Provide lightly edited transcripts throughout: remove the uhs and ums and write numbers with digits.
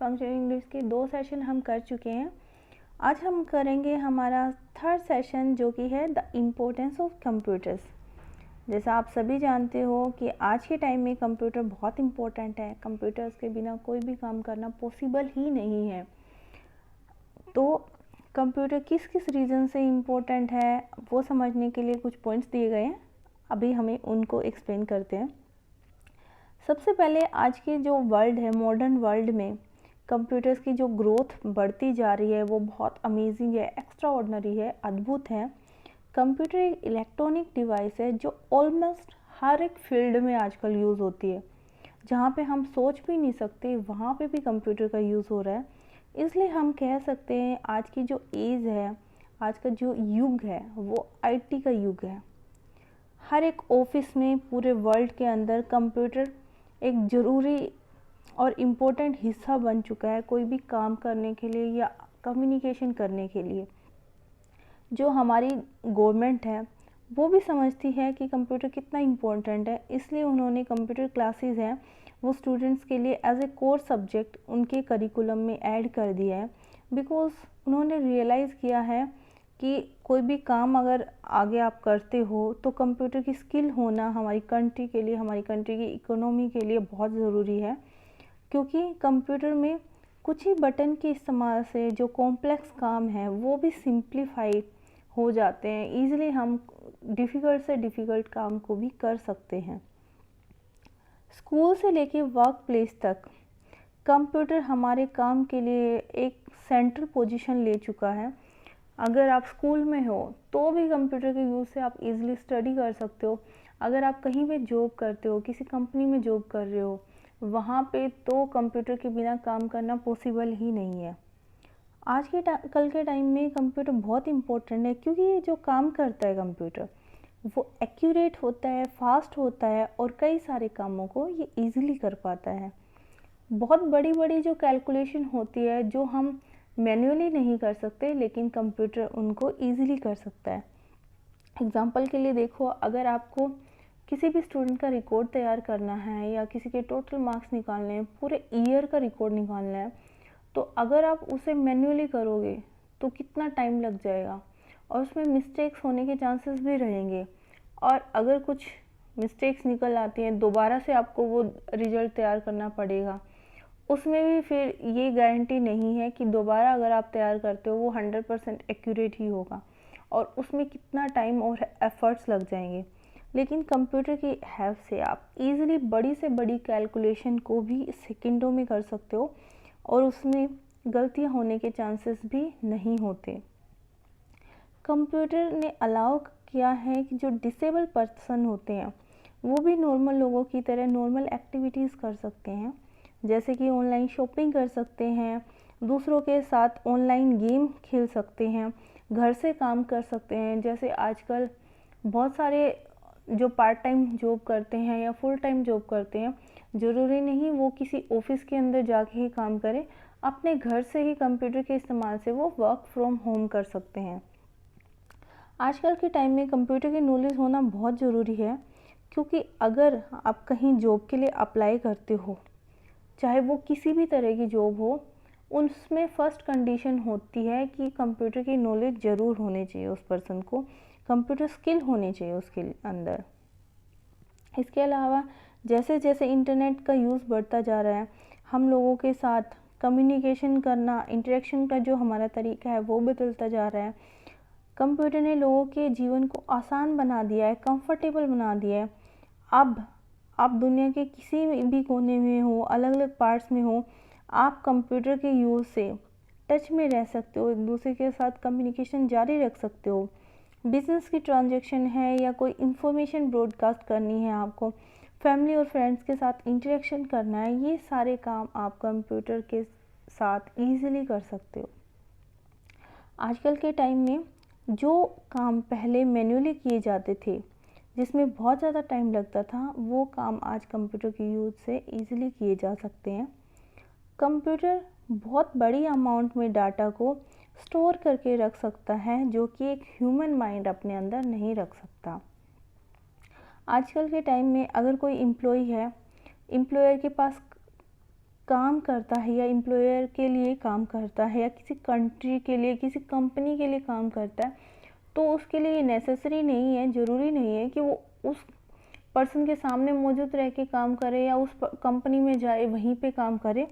Functional English के 2 session हम कर चुके हैं। आज हम करेंगे हमारा थर्ड सेशन, जो कि है द इम्पोर्टेंस ऑफ कंप्यूटर्स। जैसा आप सभी जानते हो कि आज के टाइम में कंप्यूटर बहुत इम्पोर्टेंट है। कंप्यूटर्स के बिना कोई भी काम करना पॉसिबल ही नहीं है। तो कंप्यूटर किस किस रीज़न से इम्पोर्टेंट है वो समझने के लिए कुछ पॉइंट्स दिए गए हैं। अभी हमें उनको एक्सप्लेन करते हैं। सबसे पहले, आज के जो वर्ल्ड है, मॉडर्न वर्ल्ड में कंप्यूटर्स की जो ग्रोथ बढ़ती जा रही है वो बहुत अमेजिंग है, एक्स्ट्रा ऑर्डिनरी है, अद्भुत है। कंप्यूटर एक इलेक्ट्रॉनिक डिवाइस है जो ऑलमोस्ट हर एक फील्ड में आजकल यूज़ होती है। जहाँ पे हम सोच भी नहीं सकते वहाँ पे भी कंप्यूटर का यूज़ हो रहा है। इसलिए हम कह सकते हैं आज की जो एज है, आज का जो युग है वो आईटी का युग है। हर एक ऑफिस में पूरे वर्ल्ड के अंदर कंप्यूटर एक ज़रूरी और इम्पोर्टेंट हिस्सा बन चुका है, कोई भी काम करने के लिए या कम्युनिकेशन करने के लिए। जो हमारी गवर्नमेंट है वो भी समझती है कि कंप्यूटर कितना इम्पोर्टेंट है, इसलिए उन्होंने कंप्यूटर क्लासेस हैं वो स्टूडेंट्स के लिए एज ए कोर सब्जेक्ट उनके करिकुलम में ऐड कर दिया है। बिकॉज़ उन्होंने रियलाइज़ किया है कि कोई भी काम अगर आगे आप करते हो तो कंप्यूटर की स्किल होना हमारी कंट्री के लिए, हमारी कंट्री की इकोनॉमी के लिए बहुत ज़रूरी है। क्योंकि कंप्यूटर में कुछ ही बटन के इस्तेमाल से जो कॉम्प्लेक्स काम है वो भी सिंप्लीफाई हो जाते हैं। ईज़िली हम डिफ़िकल्ट से डिफ़िकल्ट काम को भी कर सकते हैं। स्कूल से लेके वर्क प्लेस तक कंप्यूटर हमारे काम के लिए एक सेंट्रल पोजीशन ले चुका है। अगर आप स्कूल में हो तो भी कंप्यूटर के यूज़ से आप इजीली स्टडी कर सकते हो। अगर आप कहीं पे जॉब करते हो, किसी कंपनी में जॉब कर रहे हो, वहाँ पे तो कंप्यूटर के बिना काम करना पॉसिबल ही नहीं है। आज के कल के टाइम में कंप्यूटर बहुत इम्पोर्टेंट है, क्योंकि ये जो काम करता है कंप्यूटर वो एक्यूरेट होता है, फास्ट होता है और कई सारे कामों को ये इजीली कर पाता है। बहुत बड़ी बड़ी जो कैलकुलेशन होती है जो हम मैन्युअली नहीं कर सकते, लेकिन कंप्यूटर उनको इजीली कर सकता है। एग्जांपल के लिए देखो, अगर आपको किसी भी स्टूडेंट का रिकॉर्ड तैयार करना है या किसी के टोटल मार्क्स निकालने हैं, पूरे ईयर का रिकॉर्ड निकालना है, तो अगर आप उसे मैन्युअली करोगे तो कितना टाइम लग जाएगा और उसमें मिस्टेक्स होने के चांसेस भी रहेंगे। और अगर कुछ मिस्टेक्स निकल आती हैं, दोबारा से आपको वो रिजल्ट तैयार करना पड़ेगा। उसमें भी फिर ये गारंटी नहीं है कि दोबारा अगर आप तैयार करते हो वो 100% एक्यूरेट ही होगा, और उसमें कितना टाइम और एफर्ट्स लग जाएंगे। लेकिन कंप्यूटर की हेल्प से आप इजीली बड़ी से बड़ी कैलकुलेशन को भी सेकंडों में कर सकते हो और उसमें गलतियां होने के चांसेस भी नहीं होते। कंप्यूटर ने अलाउ किया है कि जो डिसेबल पर्सन होते हैं वो भी नॉर्मल लोगों की तरह नॉर्मल एक्टिविटीज़ कर सकते हैं, जैसे कि ऑनलाइन शॉपिंग कर सकते हैं, दूसरों के साथ ऑनलाइन गेम खेल सकते हैं, घर से काम कर सकते हैं। जैसे आजकल बहुत सारे जो पार्ट टाइम जॉब करते हैं या फुल टाइम जॉब करते हैं, ज़रूरी नहीं वो किसी ऑफिस के अंदर जाके ही काम करें, अपने घर से ही कंप्यूटर के इस्तेमाल से वो वर्क फ्रॉम होम कर सकते हैं। आजकल के टाइम में कंप्यूटर की नॉलेज होना बहुत ज़रूरी है, क्योंकि अगर आप कहीं जॉब के लिए अप्लाई करते हो, चाहे वो किसी भी तरह की जॉब हो, उसमें फ़र्स्ट कंडीशन होती है कि कंप्यूटर की नॉलेज ज़रूर होनी चाहिए, उस पर्सन को कंप्यूटर स्किल होनी चाहिए उसके अंदर। इसके अलावा जैसे जैसे इंटरनेट का यूज़ बढ़ता जा रहा है, हम लोगों के साथ कम्युनिकेशन करना, इंटरेक्शन का जो हमारा तरीका है वो बदलता जा रहा है। कंप्यूटर ने लोगों के जीवन को आसान बना दिया है, कंफर्टेबल बना दिया है। अब आप दुनिया के किसी भी कोने में हो, अलग अलग पार्ट्स में हो, आप कंप्यूटर के यूज़ से टच में रह सकते हो, एक दूसरे के साथ कम्युनिकेशन जारी रख सकते हो। बिजनेस की ट्रांजैक्शन है या कोई इन्फॉर्मेशन ब्रॉडकास्ट करनी है, आपको फैमिली और फ्रेंड्स के साथ इंटरेक्शन करना है, ये सारे काम आप कंप्यूटर के साथ ईजिली कर सकते हो। आजकल के टाइम में जो काम पहले मैन्युअली किए जाते थे, जिसमें बहुत ज़्यादा टाइम लगता था, वो काम आज कंप्यूटर के यूज़ से इजीली किए जा सकते हैं। कंप्यूटर बहुत बड़ी अमाउंट में डाटा को स्टोर करके रख सकता है, जो कि एक ह्यूमन माइंड अपने अंदर नहीं रख सकता। आजकल के टाइम में अगर कोई एम्प्लॉय है, एम्प्लॉयर के पास काम करता है या एम्प्लॉयर के लिए काम करता है या किसी कंट्री के लिए, किसी कंपनी के लिए काम करता है, तो उसके लिए नेसेसरी नहीं है, ज़रूरी नहीं है कि वो उस पर्सन के सामने मौजूद रह के काम करे या उस कंपनी में जाए वहीं पे काम करे।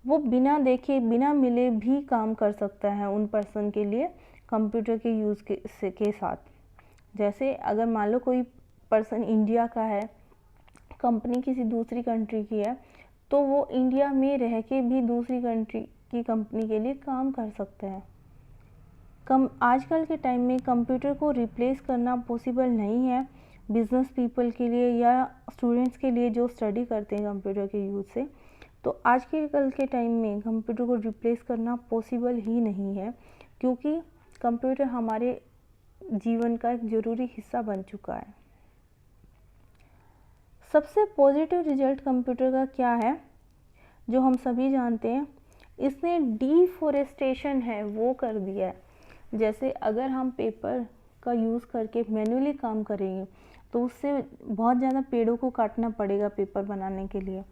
वो बिना देखे बिना मिले भी काम कर सकता है उन पर्सन के लिए कंप्यूटर के यूज़ के साथ। जैसे अगर मान लो कोई पर्सन इंडिया का है, कंपनी किसी दूसरी कंट्री की है, तो वो इंडिया में रह के भी दूसरी कंट्री की कंपनी के लिए काम कर सकता है। आजकल के टाइम में कंप्यूटर को रिप्लेस करना पॉसिबल नहीं है बिज़नेस पीपल के लिए या स्टूडेंट्स के लिए जो स्टडी करते हैं कंप्यूटर के यूज़ से। तो आज के कल के टाइम में कंप्यूटर को रिप्लेस करना पॉसिबल ही नहीं है, क्योंकि कंप्यूटर हमारे जीवन का एक ज़रूरी हिस्सा बन चुका है। सबसे पॉजिटिव रिजल्ट कंप्यूटर का क्या है जो हम सभी जानते हैं, इसने डिफॉरेस्टेशन है वो कर दिया है। जैसे अगर हम पेपर का यूज़ करके मैन्युअली काम करेंगे तो उससे बहुत ज़्यादा पेड़ों को काटना पड़ेगा पेपर बनाने के लिए,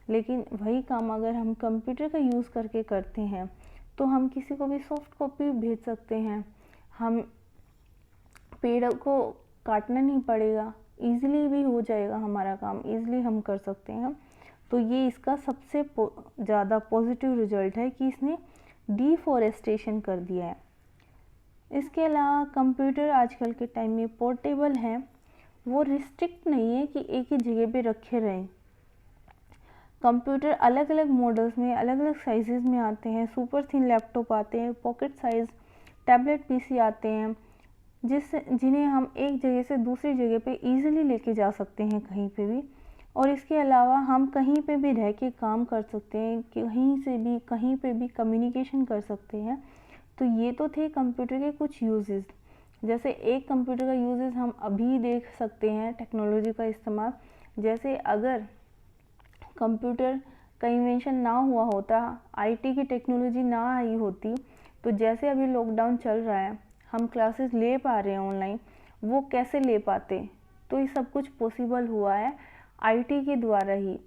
लेकिन वही काम अगर हम कंप्यूटर का यूज़ करके करते हैं तो हम किसी को भी सॉफ्ट कॉपी भेज सकते हैं, हम पेड़ों को काटना नहीं पड़ेगा, ईज़िली भी हो जाएगा हमारा काम, ईज़िली हम कर सकते हैं। तो ये इसका सबसे ज़्यादा पॉजिटिव रिजल्ट है कि इसने डिफॉरेस्टेशन कर दिया है। इसके अलावा कंप्यूटर आजकल के टाइम में पोर्टेबल है, वो रिस्ट्रिक्ट नहीं है कि एक ही जगह पे रखे रहें। कंप्यूटर अलग अलग मॉडल्स में अलग अलग साइज़ में आते हैं, सुपर थिन लैपटॉप आते हैं, पॉकेट साइज़ टैबलेट पीसी आते हैं, जिन्हें हम एक जगह से दूसरी जगह पे इजीली लेके जा सकते हैं कहीं पे भी। और इसके अलावा हम कहीं पे भी रह के काम कर सकते हैं, कहीं से भी कहीं पे भी कम्युनिकेशन कर सकते हैं। तो ये तो थे कंप्यूटर के कुछ यूजेस। जैसे एक कंप्यूटर का यूजेस हम अभी देख सकते हैं टेक्नोलॉजी का इस्तेमाल। जैसे अगर कंप्यूटर का इन्वेंशन ना हुआ होता, आईटी की टेक्नोलॉजी ना आई होती, तो जैसे अभी लॉकडाउन चल रहा है हम क्लासेस ले पा रहे हैं ऑनलाइन, वो कैसे ले पाते? तो ये सब कुछ पॉसिबल हुआ है आईटी के द्वारा ही।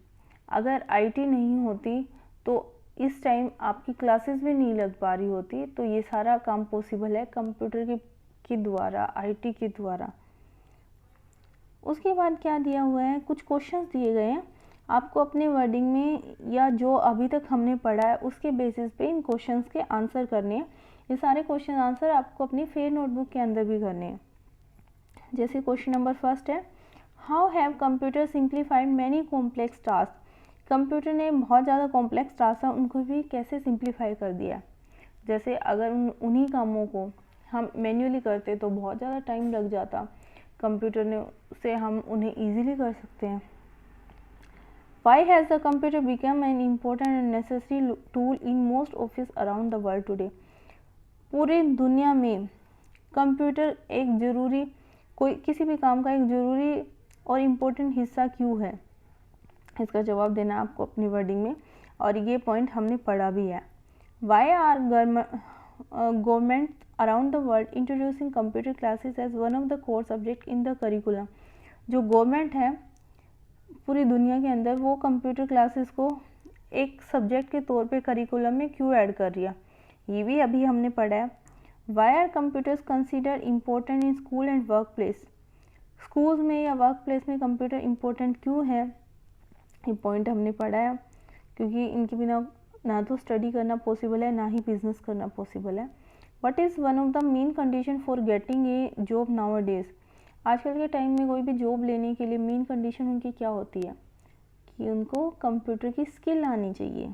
अगर आईटी नहीं होती तो इस टाइम आपकी क्लासेस भी नहीं लग पा रही होती। तो ये सारा काम पॉसिबल है कंप्यूटर के द्वारा, आईटी के द्वारा। उसके बाद क्या दिया हुआ है, कुछ क्वेश्चंस दिए गए हैं आपको अपने वर्डिंग में, या जो अभी तक हमने पढ़ा है उसके बेसिस पे इन क्वेश्चंस के आंसर करने हैं। ये सारे क्वेश्चन आंसर आपको अपनी फेयर नोटबुक के अंदर भी करने हैं। जैसे क्वेश्चन नंबर फर्स्ट है, how have computer simplified many complex task. Computer ने बहुत ज़्यादा कॉम्प्लेक्स टास्क है उनको भी कैसे सिंप्लीफाई कर दिया। जैसे अगर उन्हीं कामों को हम मैन्युअली करते तो बहुत ज़्यादा टाइम लग जाता, कंप्यूटर ने से हम उन्हें ईजिली कर सकते हैं। Why has the computer become an important and necessary tool in most office around the world today? पूरी दुनिया में कंप्यूटर एक ज़रूरी, कोई किसी भी काम का एक ज़रूरी और इम्पोर्टेंट हिस्सा क्यों है, इसका जवाब देना आपको अपनी वर्डिंग में, और ये पॉइंट हमने पढ़ा भी है। Why are governments around the world introducing computer classes as one of the core subject in the curriculum? जो गवर्नमेंट है पूरी दुनिया के अंदर, वो कंप्यूटर क्लासेस को एक सब्जेक्ट के तौर पे करिकुलम में क्यों ऐड कर दिया, ये भी अभी हमने पढ़ा है। Why are computers consider important in school and work place. Schools में या वर्क प्लेस में कंप्यूटर इम्पोर्टेंट क्यों है, ये पॉइंट हमने पढ़ा है। क्योंकि इनके बिना ना तो स्टडी करना पॉसिबल है, ना ही बिजनेस करना पॉसिबल है। What is one of the main condition for getting a job now days. आजकल के टाइम में कोई भी जॉब लेने के लिए मेन कंडीशन उनकी क्या होती है कि उनको कंप्यूटर की स्किल आनी चाहिए।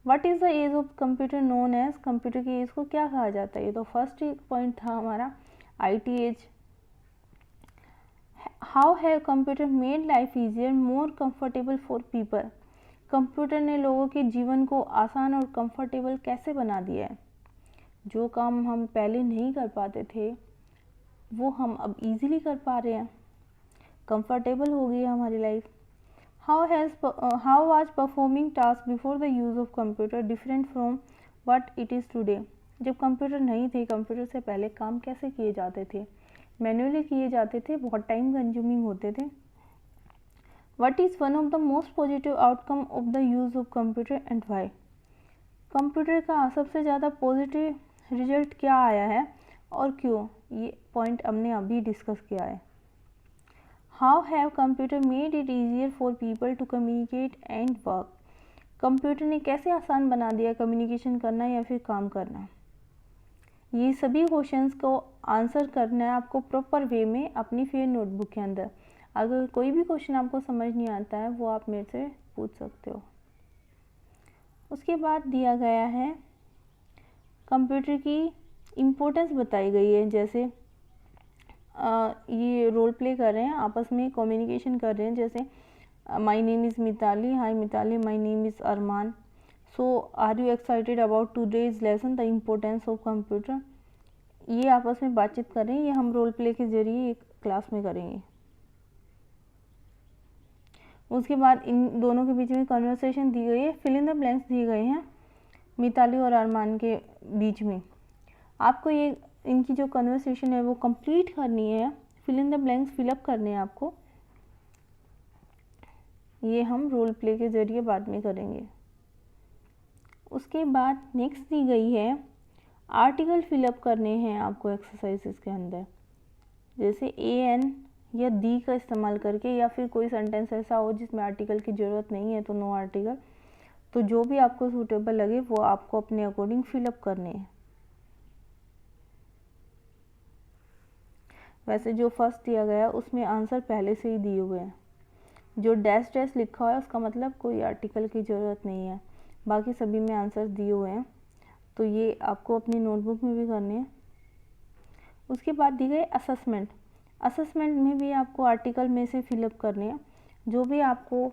What is the age of computer known age. Computer की एज को क्या कहा जाता है, ये तो फर्स्ट पॉइंट था हमारा, IT age. How have computer made life easier more comfortable for people. Computer ने लोगों के जीवन को आसान और कंफर्टेबल कैसे बना दिया है। जो काम हम पहले नहीं कर पाते थे वो हम अब इजीली कर पा रहे हैं, कंफर्टेबल हो गई है हमारी life. How was performing task before the use of computer different from what it is today. जब कंप्यूटर नहीं थे, कंप्यूटर से पहले काम कैसे किए जाते थे, मैन्युअली किए जाते थे, बहुत टाइम कंज्यूमिंग होते थे। What is one of the most positive outcome of the use of computer and why. Computer का सबसे ज़्यादा पॉजिटिव रिजल्ट क्या आया है और क्यों, ये पॉइंट हमने अभी डिस्कस किया है। How have computer made it easier for people to communicate and work. Computer ने कैसे आसान बना दिया कम्युनिकेशन करना या फिर काम करना। ये सभी क्वेश्चंस को आंसर करना है आपको प्रॉपर वे में अपनी फेयर नोटबुक के अंदर। अगर कोई भी क्वेश्चन आपको समझ नहीं आता है वो आप मेरे से पूछ सकते हो। उसके बाद दिया गया है कंप्यूटर की इम्पोर्टेंस बताई गई है, जैसे ये रोल प्ले कर रहे हैं, आपस में कम्युनिकेशन कर रहे हैं, जैसे my name is Mitali, hi Mitali, my name is Arman, so are you excited about today's lesson the importance of computer. ये आपस में बातचीत कर रहे हैं, ये हम रोल प्ले के ज़रिए एक क्लास में करेंगे। उसके बाद इन दोनों के बीच में कन्वर्सेशन दी गई है, फिल इन द ब्लैंक्स दिए गए हैं मिताली और अरमान के बीच में। आपको ये इनकी जो कन्वर्सेशन है वो कंप्लीट करनी है, fill in the blanks fill up करने हैं आपको। ये हम रोल प्ले के ज़रिए बाद में करेंगे। उसके बाद नेक्स्ट दी गई है आर्टिकल फिलअप करने हैं आपको एक्सरसाइजेस के अंदर, जैसे ए एन या दी का इस्तेमाल करके, या फिर कोई सेंटेंस ऐसा हो जिसमें आर्टिकल की ज़रूरत नहीं है तो नो आर्टिकल। तो जो भी आपको सूटेबल लगे वो आपको अपने अकॉर्डिंग फिलअप करने हैं। वैसे जो फर्स्ट दिया गया उसमें आंसर पहले से ही दिए हुए हैं। जो डैश डैश लिखा हुआ है उसका मतलब कोई आर्टिकल की ज़रूरत नहीं है, बाकी सभी में आंसर दिए हुए हैं, तो ये आपको अपनी नोटबुक में भी करने हैं। उसके बाद दी गई असेसमेंट। असेसमेंट में भी आपको आर्टिकल में से फिलअप करने हैं, जो भी आपको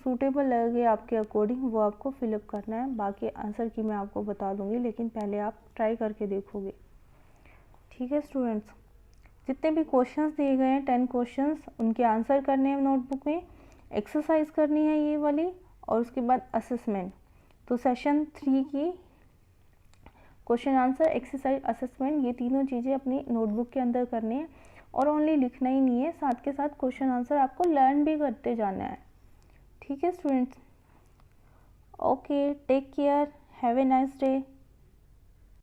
सूटेबल लगे आपके अकॉर्डिंग वो आपको फिलअप करना है। बाकी आंसर की मैं आपको बता दूंगी, लेकिन पहले आप ट्राई करके देखोगे। ठीक है स्टूडेंट्स, जितने भी क्वेश्चंस दिए गए हैं 10 क्वेश्चंस, उनके आंसर करने हैं नोटबुक में, एक्सरसाइज करनी है ये वाली, और उसके बाद असेसमेंट। तो सेशन 3 की क्वेश्चन आंसर, एक्सरसाइज, असेसमेंट, ये तीनों चीज़ें अपनी नोटबुक के अंदर करनी है। और ओनली लिखना ही नहीं है, साथ के साथ क्वेश्चन आंसर आपको लर्न भी करते जाना है। ठीक है students, okay, take care, have a nice day.